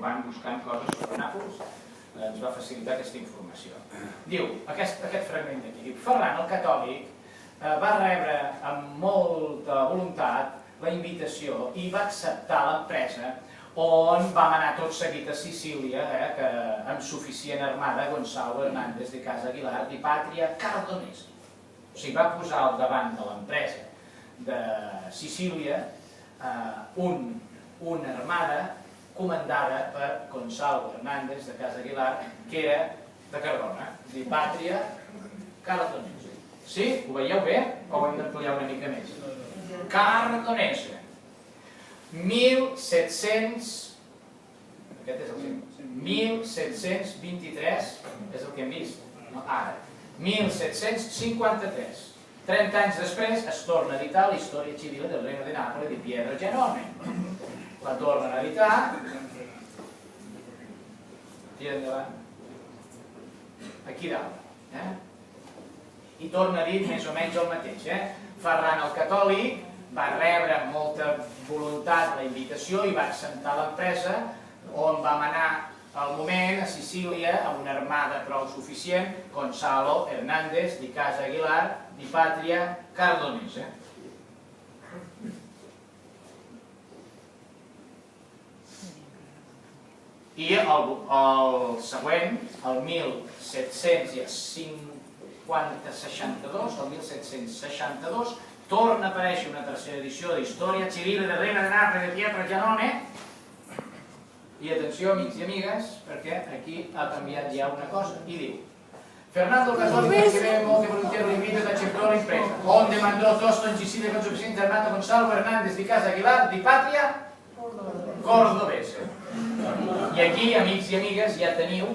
van buscant coses sobre Nàpols, ens va facilitar aquesta informació. Diu, aquest fragment d'aquí, diu, Ferran el Catòlic va rebre amb molta voluntat la invitació i va acceptar l'empresa on vam anar tot seguit a Sicília, que amb suficient armada Gonzalo Hernández de Casa Aguilar i Pàtria Cardonese. O sigui, va posar al davant de l'empresa de Sicília una armada comandada per Gonzalo Hernández de Casa Aguilar, que era de Cardona, de Pàtria Cardonese. Sí? Ho veieu bé? O ho hem d'ampliar una mica més? Cardonese. 1723 és el que hem vist, ara. 1753. 30 anys després es torna a editar la història civil del Regne de Nàpols de Pietro Giannone. La tornen a editar. Tira endavant. Aquí dalt. I torna a dir més o menys el mateix. Ferran el Catòlic va rebre amb molta voluntat la invitació i va acceptar l'empresa, on vam anar al moment a Sicília amb una armada prou suficient, Gonzalo Hernández de Casa Aguilar di Pàtria Cardonese. I el següent, el 1762, torna a aparèixer una tercera edició de Història Civil del Regne de Nàpols de Pietro Giannone. I atenció, amics i amigues, perquè aquí ha canviat ja una cosa. I diu: Fernando el Católico recibe molti volentieri l'invito ed accettò l'impresa, onde mandò tosto in Sicilia con sufficiente armato Gonzalo Hernández di Casa Aguilar di Pàtria Cordobese. I aquí, amics i amigues, ja teniu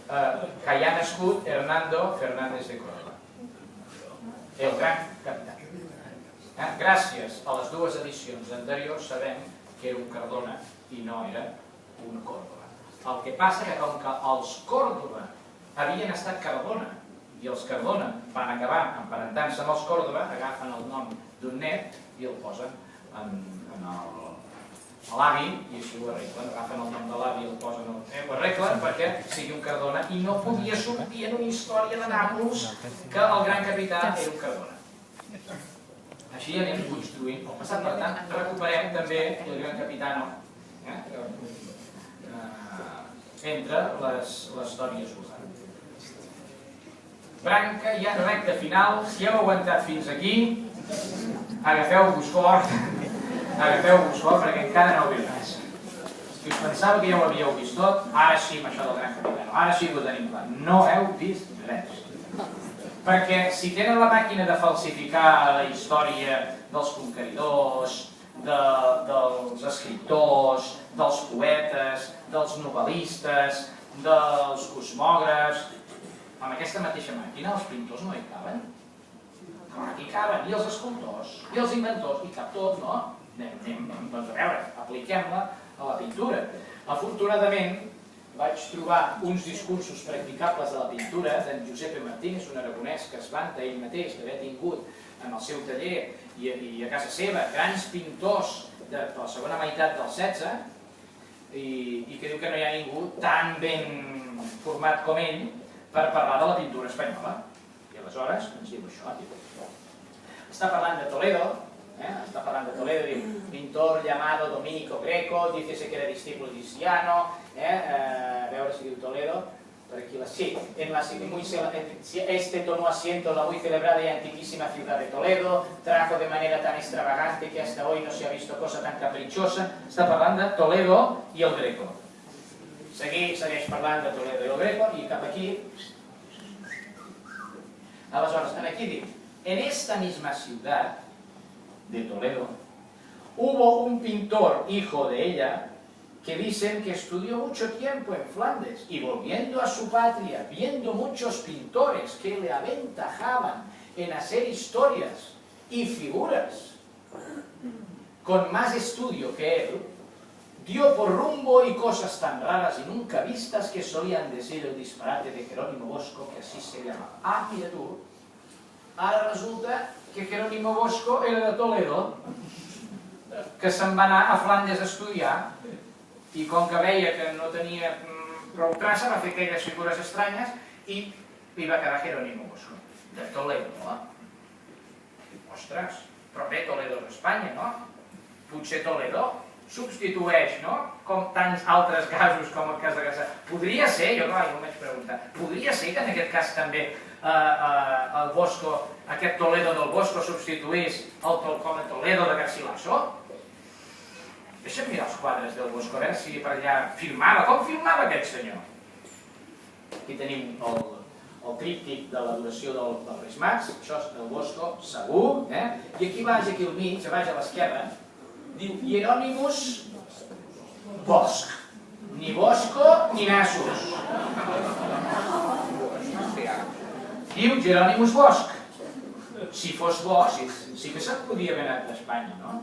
que hi ha nascut Hernando Fernández de Córdoba, el gran capità. Gràcies a les dues edicions anteriors sabem que era un Cardona i no era un Córdoba. El que passa que com que els Córdoba havien estat Cardona i els Cardona van acabar emparentant-se amb els Córdoba, agafen el nom d'un net i el posen a l'avi i així ho arreglen. Agafen el nom de l'avi i el posen ho arreglen perquè sigui un Cardona i no podia sortir en una història de Nàpols que el gran capità era un Cardona. Així anem construint el passat. Per tant, recuperem també el gran capitano entre les històries rurals. Branca, ja recta final. Si heu aguantat fins aquí, agafeu-vos fort perquè encara no heu vist res. Si us pensava que ja ho havíeu vist tot, ara sí amb això del gran capitano, ara sí que ho tenim clar. No heu vist res. Perquè si tenen la màquina de falsificar la història dels conqueridors, dels escriptors, dels poetes, dels novel·listes, dels cosmògrafs, amb aquesta mateixa màquina els pintors no hi caben? Clar que hi caben, i els escultors, i els inventors, hi cap tot, no? Doncs a veure, apliquem-la a la pintura. Afortunadament, vaig trobar uns discursos practicables de la pintura d'en Giuseppe Martínez, un aragonès que es vanta ell mateix d'haver tingut en el seu taller i a casa seva grans pintors de la segona meitat del XVI i que diu que no hi ha ningú tan ben format com ell per parlar de la pintura espanyola. I aleshores ens diu això. Està parlant de Toledo, diu, pintor llamado Dominico Greco, dícese que era discípulo cristiano, a veure si diu Toledo, per aquí sí, este tomó asiento en la muy celebrada y antiquísima ciudad de Toledo, trajo de manera tan extravagante que hasta hoy no se ha visto cosa tan caprichosa. Està parlant de Toledo i el Greco. Segueix parlant de Toledo i el Greco i cap aquí. Aleshores, aquí diu, en esta misma ciudad de Toledo hubo un pintor, hijo de ella, que dicen que estudió mucho tiempo en Flandes y volviendo a su patria, viendo muchos pintores que le aventajaban en hacer historias y figuras con más estudio que él, dio por rumbo y cosas tan raras y nunca vistas que solían decir el disparate de Jerónimo Bosco, que así se llamaba. Ah, mira tú, ara resulta que Jerónimo Bosco era de Toledo, que se'n va anar a Flandes a estudiar i com que veia que no tenia prou traça va fer aquelles figures estranyes i li va quedar Jerónimo Bosco, de Toledo, no? Ostres, però bé, Toledo és Espanya, no? Potser Toledo substitueix, no? Com tants altres casos com el cas de Gassà. Podria ser, jo clar, jo m'haig preguntat, podria ser que en aquest cas també el Bosco, aquest Toledo del Bosco substituís com el Toledo de Garcilaso? Deixa'm mirar els quadres del Bosco, a veure si per allà filmava. Com filmava aquest senyor? Aquí tenim el tríptic de l'adoració dels Reis Mags, això és el Bosco, segur, i aquí baix, aquí al mig, baix a l'esquerra, diu Hieronymus Bosch. Ni Bosco ni Nassos. Diu Hieronymus Bosch. Si fos bo, sí que se'n podia haver anat d'Espanya, no?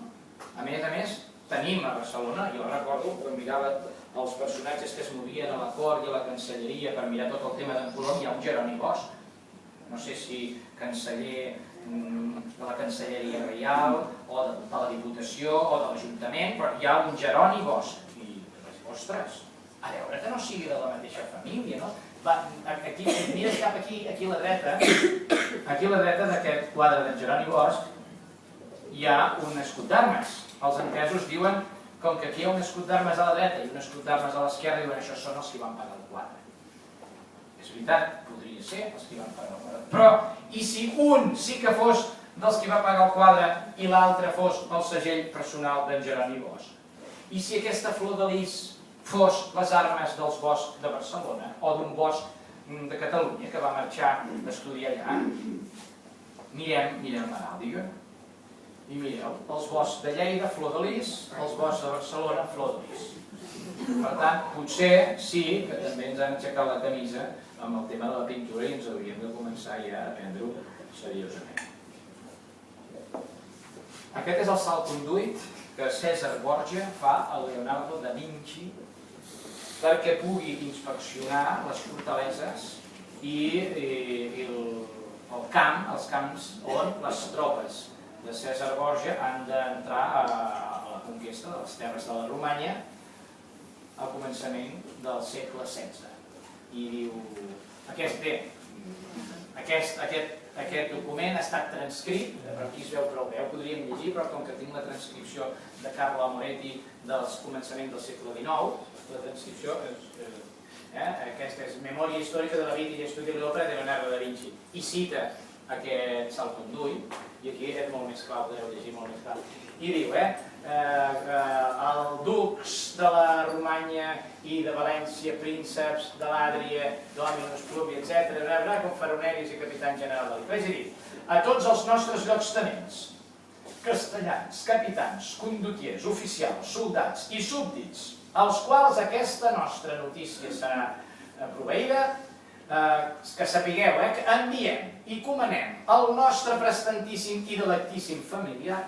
A més, tenim a Barcelona, jo recordo que mirava els personatges que es movien a la cort i a la cancelleria per mirar tot el tema d'en Colom, hi ha un Jeroni Bosch. No sé si canceller de la Cancelleria Reial, o de la Diputació, o de l'Ajuntament, però hi ha un Jeroni Bosch. I, ostres, a veure que no sigui de la mateixa família, no? Aquí, mires cap aquí, aquí a la dreta d'aquest quadre d'en Jeroni Bosch, hi ha un escut d'armes. Els entesos diuen, com que aquí hi ha un escut d'armes a la dreta i un escut d'armes a l'esquerra, diuen això són els que van pagar el quadre. És veritat, podria ser els que van pagar el quadre. Però, i si un sí que fos dels que va pagar el quadre i l'altre fos el segell personal d'en Jeroni Bosch? I si aquesta flor de lis fos les armes dels Bosch de Barcelona o d'un Bosch de Catalunya que va marxar d'estudiar allà? Mirem l'heràldica. I mireu, els Bosch de Lleida, flor de lis, els Bosch de Barcelona, flor de lis. Per tant, potser sí que també ens han aixecat la camisa amb el tema de la pintura i ens hauríem de començar ja a prendre-ho seriosament. Aquest és el salconduit que Cèsar Borja fa a Leonardo da Vinci perquè pugui inspeccionar les fortaleses i el camp, els camps on les tropes de Cèsar Borja han d'entrar a la conquesta de les terres de la Romanya al començament del segle XVI. I diu, aquest document ha estat transcrit, per aquí es veu prou bé, ho podríem llegir, però com que tinc la transcripció de Carlo Amoretti dels començaments del segle XIX, la transcripció aquesta és Memòria històrica de la vida i estudi de l'òpera de Leonardo da Vinci, i cita aquest salconduit, i aquí és molt més clar, podeu llegir molt més clar, i diu, el ducs de la Romanya i de València, prínceps de l'Àdria, Dominus Pluvi, etc., confaroneris i capitans general de l'Imperi. És a dir, a tots els nostres lloctinents, castellans, capitans, condottiers, oficials, soldats i súbdits, als quals aquesta nostra notícia serà proveïda, que sapigueu que enviem i comanem el nostre prestantíssim i delectíssim familiar,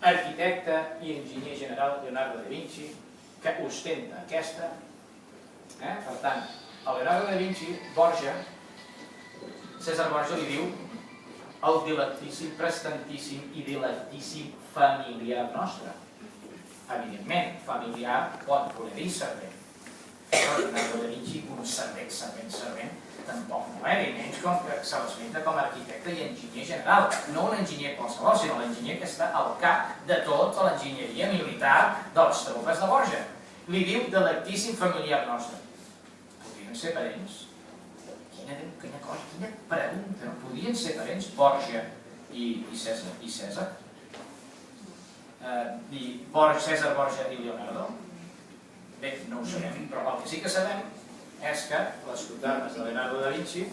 arquitecte i enginyer general Leonardo da Vinci, que ostenta aquesta. Per tant, a Leonardo da Vinci, Borja, Cèsar Borja li diu el delectíssim, prestantíssim i delectíssim familiar nostre. Evidentment, familiar pot voler dir servent. Però Leonardo da Vinci, un servent, tampoc no i menys com que se l'esmenta com a arquitecte i enginyer general. No un enginyer qualsevol, sinó l'enginyer que està al cap de tota l'enginyeria militar de les tropes de Borja. Li diu delectíssim familiar nostre. Podrien ser parents? Quina pregunta, no? Podrien ser parents Borja i Cèsar? Cèsar Borja i Leonardo? Bé, no ho sabem, però el que sí que sabem és que l'escut d'armes de Leonardo da Vinci,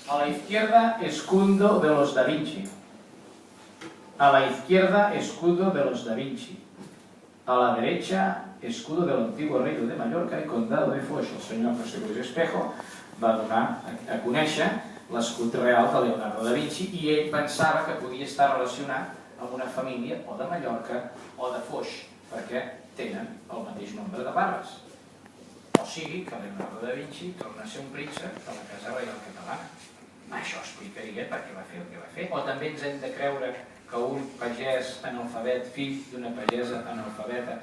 a la izquierda escudo de los da Vinci, a la izquierda escudo de los da Vinci, a la derecha escudo del antiguo reino de Mallorca y condado de Foix. El senyor José Luis Espejo va donar a conèixer l'escut real de Leonardo da Vinci i ell pensava que podia estar relacionat amb una família o de Mallorca o de Foix, perquè tenen el mateix nombre de barres. O sigui que Leonardo da Vinci torna a ser un príncep de la Casa Reial Catalana. Això explicaria per què va fer el que va fer. O també ens hem de creure que un pagès analfabet, fill d'una pagesa analfabeta,